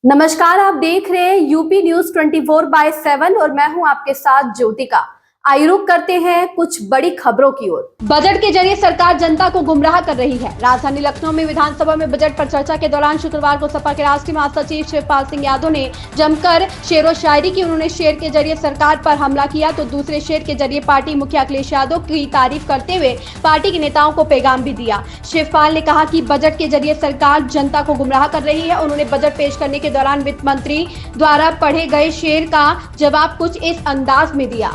नमस्कार, आप देख रहे हैं यूपी न्यूज 24/7 और मैं हूं आपके साथ ज्योतिका। आइए रुक करते हैं कुछ बड़ी खबरों की ओर। बजट के जरिए सरकार जनता को गुमराह कर रही है। राजधानी लखनऊ में विधानसभा में बजट पर चर्चा के दौरान शुक्रवार को सपा के राष्ट्रीय महासचिव शिवपाल सिंह यादव ने जमकर शेरो शायरी की। उन्होंने शेर के जरिए सरकार पर हमला किया तो दूसरे शेर के जरिए पार्टी मुखिया अखिलेश यादव की तारीफ करते हुए पार्टी के नेताओं को पैगाम भी दिया। शिवपाल ने कहा कि बजट के जरिए सरकार जनता को गुमराह कर रही है। उन्होंने बजट पेश करने के दौरान वित्त मंत्री द्वारा पढ़े गए शेर का जवाब कुछ इस अंदाज में दिया।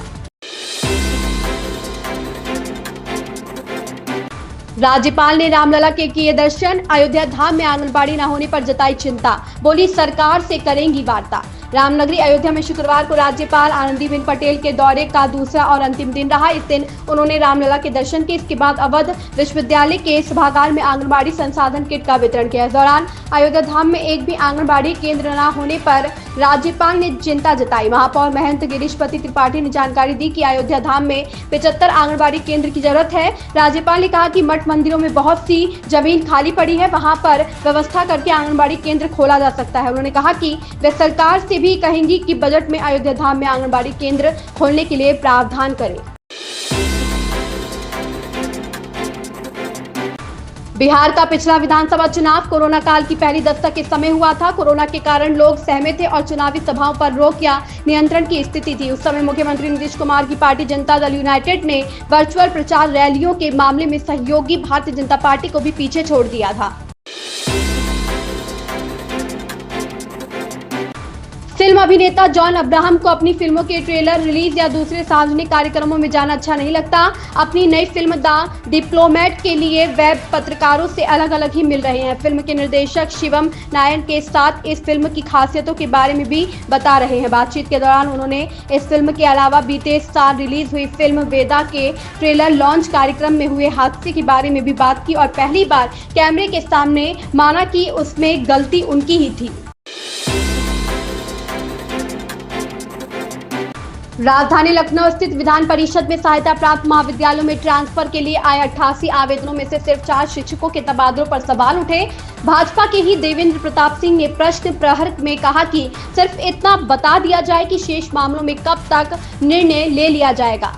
राज्यपाल ने रामलला के किए दर्शन। अयोध्या धाम में आंगनबाड़ी न होने पर जताई चिंता। बोली सरकार से करेंगी वार्ता। रामनगरी अयोध्या में शुक्रवार को राज्यपाल आनंदीबेन पटेल के दौरे का दूसरा और अंतिम दिन रहा। इस दिन उन्होंने रामलला के दर्शन किए। इसके बाद अवध विश्वविद्यालय के सभागार में आंगनबाड़ी संसाधन किट का वितरण किया। इस दौरान अयोध्या धाम में एक भी आंगनबाड़ी केंद्र न होने पर राज्यपाल ने चिंता जताई। महापौर महंत गिरीशपति त्रिपाठी ने जानकारी दी कि अयोध्या धाम में 75 आंगनबाड़ी केंद्र की जरूरत है। राज्यपाल ने कहा कि मठ मंदिरों में बहुत सी जमीन खाली पड़ी है, वहां पर व्यवस्था करके आंगनबाड़ी केंद्र खोला जा सकता है। उन्होंने कहा कि वे सरकार से भी कहेंगी कि बजट में अयोध्या धाम में आंगनबाड़ी केंद्र खोलने के लिए प्रावधान करें। बिहार का पिछला विधानसभा चुनाव कोरोना काल की पहली दस्तक के समय हुआ था। कोरोना के कारण लोग सहमे थे और चुनावी सभाओं पर रोक या नियंत्रण की स्थिति थी। उस समय मुख्यमंत्री नीतीश कुमार की पार्टी जनता दल यूनाइटेड ने वर्चुअल प्रचार रैलियों के मामले में सहयोगी भारतीय जनता पार्टी को भी पीछे छोड़ दिया था। फिल्म अभिनेता जॉन अब्राहम को अपनी फिल्मों के ट्रेलर रिलीज या दूसरे सार्वजनिक कार्यक्रमों में जाना अच्छा नहीं लगता। अपनी नई फिल्म द डिप्लोमेट के लिए वेब पत्रकारों से अलग अलग ही मिल रहे हैं। फिल्म के निर्देशक शिवम नायर के साथ इस फिल्म की खासियतों के बारे में भी बता रहे हैं। बातचीत के दौरान उन्होंने इस फिल्म के अलावा बीते साल रिलीज हुई फिल्म वेदा के ट्रेलर लॉन्च कार्यक्रम में हुए हादसे के बारे में भी बात की और पहली बार कैमरे के सामने माना कि उसमें गलती उनकी ही थी। राजधानी लखनऊ स्थित विधान परिषद में सहायता प्राप्त महाविद्यालयों में ट्रांसफर के लिए आए 88 आवेदनों में से सिर्फ 4 शिक्षकों के तबादलों पर सवाल उठे। भाजपा के ही देवेंद्र प्रताप सिंह ने प्रश्न प्रहर में कहा कि सिर्फ इतना बता दिया जाए कि शेष मामलों में कब तक निर्णय ले लिया जाएगा।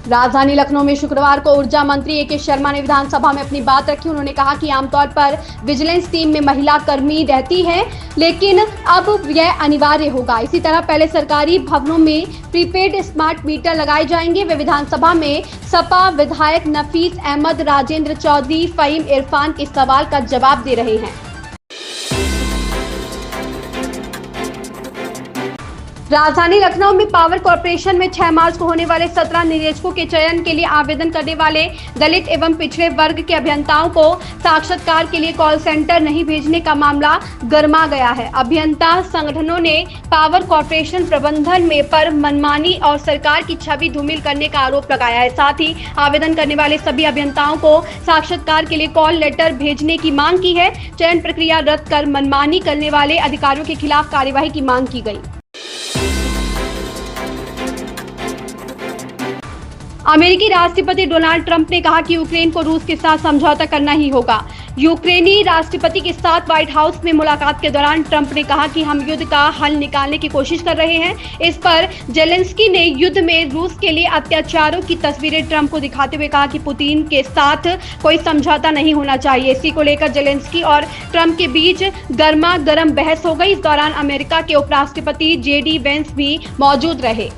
राजधानी लखनऊ में शुक्रवार को ऊर्जा मंत्री ए के शर्मा ने विधानसभा में अपनी बात रखी। उन्होंने कहा कि आमतौर पर विजिलेंस टीम में महिला कर्मी रहती है, लेकिन अब यह अनिवार्य होगा। इसी तरह पहले सरकारी भवनों में प्रीपेड स्मार्ट मीटर लगाए जाएंगे। वे विधानसभा में सपा विधायक नफीस अहमद, राजेंद्र चौधरी, फहीम इरफान के सवाल का जवाब दे रहे हैं। राजधानी लखनऊ में पावर कॉर्पोरेशन में 6 मार्च को होने वाले 17 निरीक्षकों के चयन के लिए आवेदन करने वाले दलित एवं पिछड़े वर्ग के अभियंताओं को साक्षात्कार के लिए कॉल सेंटर नहीं भेजने का मामला गरमा गया है। अभियंता संगठनों ने पावर कॉर्पोरेशन प्रबंधन में पर मनमानी और सरकार की छवि धूमिल करने का आरोप लगाया है। साथ ही आवेदन करने वाले सभी अभियंताओं को साक्षात्कार के लिए कॉल लेटर भेजने की मांग की है। चयन प्रक्रिया रद्द कर मनमानी करने वाले अधिकारियों के खिलाफ कार्यवाही की मांग की गई। अमेरिकी राष्ट्रपति डोनाल्ड ट्रंप ने कहा कि यूक्रेन को रूस के साथ समझौता करना ही होगा। यूक्रेनी राष्ट्रपति के साथ व्हाइट हाउस में मुलाकात के दौरान ट्रंप ने कहा कि हम युद्ध का हल निकालने की कोशिश कर रहे हैं। इस पर जेलेंस्की ने युद्ध में रूस के लिए अत्याचारों की तस्वीरें ट्रंप को दिखाते हुए कहा कि पुतिन के साथ कोई समझौता नहीं होना चाहिए। इसी को लेकर जेलेंस्की और ट्रंप के बीच गर्मा गर्म बहस हो गई। इस दौरान अमेरिका के उपराष्ट्रपति JD वेंस भी मौजूद रहे।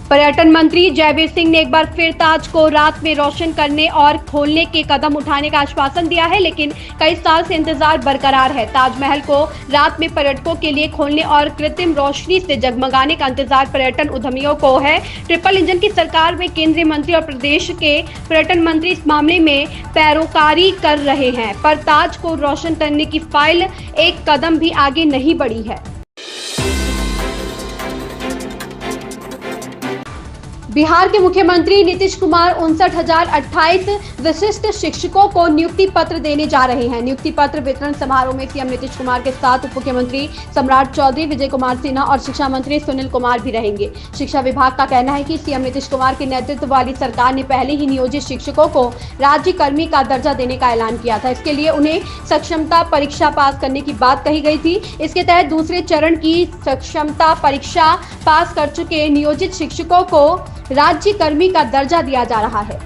पर्यटन मंत्री जयवीर सिंह ने एक बार फिर ताज को रात में रोशन करने और खोलने के कदम उठाने का आश्वासन दिया है, लेकिन कई साल से इंतजार बरकरार है। ताजमहल को रात में पर्यटकों के लिए खोलने और कृत्रिम रोशनी से जगमगाने का इंतजार पर्यटन उद्यमियों को है। ट्रिपल इंजन की सरकार में केंद्रीय मंत्री और प्रदेश के पर्यटन मंत्री इस मामले में पैरोकारी कर रहे हैं, पर ताज को रोशन करने की फाइल एक कदम भी आगे नहीं बढ़ी है। बिहार के मुख्यमंत्री नीतीश कुमार 59,028 विशिष्ट शिक्षकों को नियुक्ति पत्र देने जा रहे हैं। नियुक्ति पत्र वितरण समारोह में सीएम नीतीश कुमार के साथ उप मुख्यमंत्री सम्राट चौधरी, विजय कुमार सिन्हा और शिक्षा मंत्री सुनील कुमार भी रहेंगे। शिक्षा विभाग का कहना है कि सीएम नीतीश कुमार के नेतृत्व वाली सरकार ने पहले ही नियोजित शिक्षकों को राज्य कर्मी का दर्जा देने का ऐलान किया था। इसके लिए उन्हें सक्षमता परीक्षा पास करने की बात कही गई थी। इसके तहत दूसरे चरण की सक्षमता परीक्षा पास कर चुके नियोजित शिक्षकों को राज्य कर्मी का दर्जा दिया जा रहा है।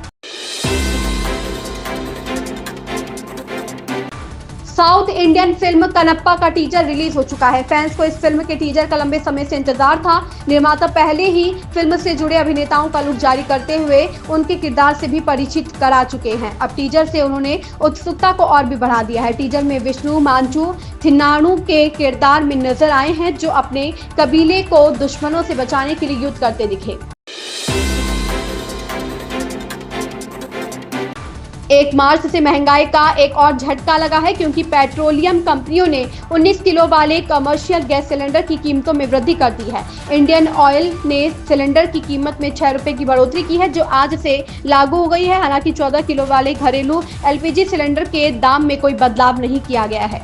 साउथ इंडियन फिल्म कनप्पा का टीजर रिलीज हो चुका है। फैंस को इस फिल्म के टीजर का लंबे समय से इंतजार था। निर्माता पहले ही फिल्म से जुड़े अभिनेताओं का लुक जारी करते हुए उनके किरदार से भी परिचित करा चुके हैं। अब टीजर से उन्होंने उत्सुकता को और भी बढ़ा दिया है। टीजर में विष्णु मांचू थिन्नाणु के किरदार में नजर आए हैं, जो अपने कबीले को दुश्मनों से बचाने के लिए युद्ध करते दिखे। 1 मार्च से महंगाई का एक और झटका लगा है, क्योंकि पेट्रोलियम कंपनियों ने 19 किलो वाले कमर्शियल गैस सिलेंडर की कीमतों में वृद्धि कर दी है। इंडियन ऑयल ने सिलेंडर की कीमत में 6 रुपए की बढ़ोतरी की है, जो आज से लागू हो गई है। हालांकि 14 किलो वाले घरेलू एलपीजी सिलेंडर के दाम में कोई बदलाव नहीं किया गया है।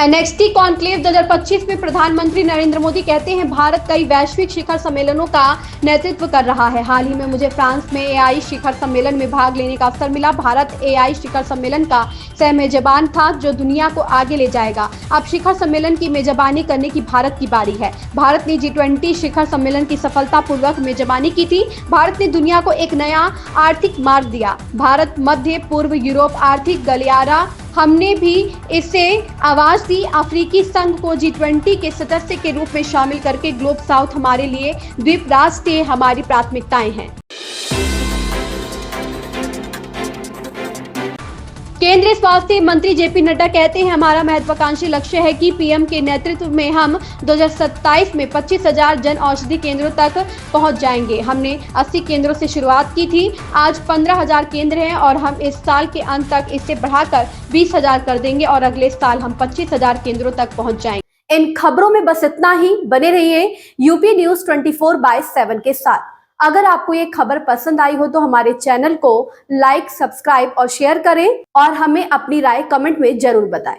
NXT कॉन्क्लेव 2025 में प्रधानमंत्री नरेंद्र मोदी कहते हैं, भारत कई वैश्विक शिखर सम्मेलनों का नेतृत्व कर रहा है। हाल ही में मुझे फ्रांस में AI शिखर सम्मेलन में भाग लेने का अवसर मिला। भारत AI शिखर सम्मेलन का सह मेजबान था, जो दुनिया को आगे ले जाएगा। अब शिखर सम्मेलन की मेजबानी करने की भारत की बारी है। भारत ने G20 शिखर सम्मेलन की सफलतापूर्वक मेजबानी की थी। भारत ने दुनिया को एक नया आर्थिक मार्ग दिया। भारत मध्य पूर्व यूरोप आर्थिक गलियारा, हमने भी इसे आवाज दी। अफ्रीकी संघ को G20 के सदस्य के रूप में शामिल करके ग्लोब साउथ हमारे लिए द्वीप राष्ट्र हमारी प्राथमिकताएं हैं। केंद्रीय स्वास्थ्य मंत्री जेपी नड्डा कहते हैं, हमारा महत्वाकांक्षी लक्ष्य है कि पीएम के नेतृत्व में हम 2027 में 25,000 जन औषधि केंद्रों तक पहुंच जाएंगे। हमने 80 केंद्रों से शुरुआत की थी, आज 15,000 केंद्र हैं और हम इस साल के अंत तक इसे बढ़ाकर 20,000 कर देंगे और अगले साल हम 25,000 केंद्रों तक पहुंच जाएंगे। इन खबरों में बस इतना ही। बने रहिए यूपी न्यूज 24/7 के साथ। अगर आपको ये खबर पसंद आई हो तो हमारे चैनल को लाइक, सब्सक्राइब और शेयर करें और हमें अपनी राय कमेंट में जरूर बताएं।